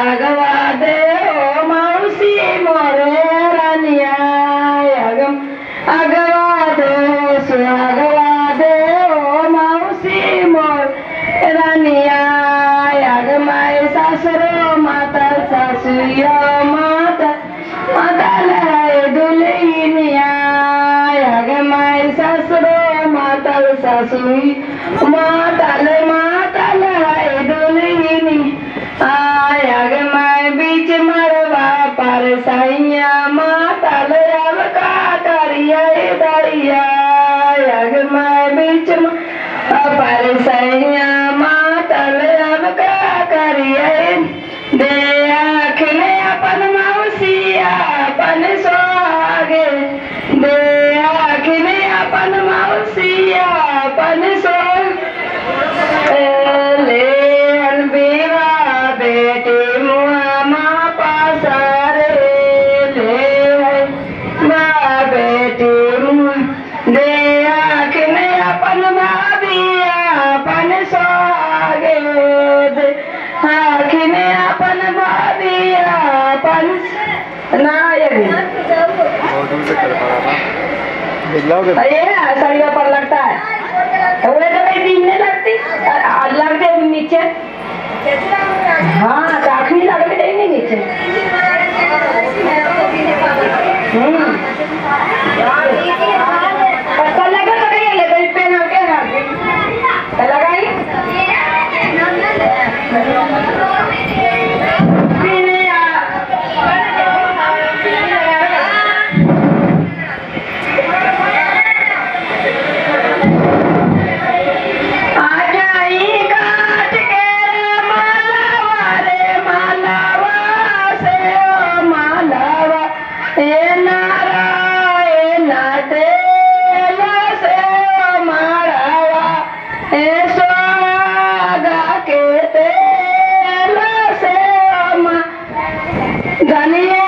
सुहागवा दे ओ मावशी मोरे रानिया अगवा दे सुहागवा दे ओ मावशी मोर रानिया अग माय सासरो माता सासुया माता माता लहाय दुलहिनिया अग माय सासरो माता सासुई माता लहाय दुलहिनी आग माय बीच मरवा पर सैया माता अब का करिया दरिया अग माय बीच पर सैया माता अब का करिया दे आखने अपन मौसिया अपन सोहागे दे आखने अपन मौसिया अपन सोहागे ले अनबीवा बेटी मुआ माँ पासारे ले बा बेटी मुआ दे आखने अपन भाभिया अपन सोहागे दे आखने अपन भाभिया अपन ना ये सरिया पर लगता है वो तो कहीं दिन नहीं लगती लगते नीचे हाँ चाकनी लगने देंगे नीचे कल लगा तो नहीं ले तो पेन के कल लगाई धनिया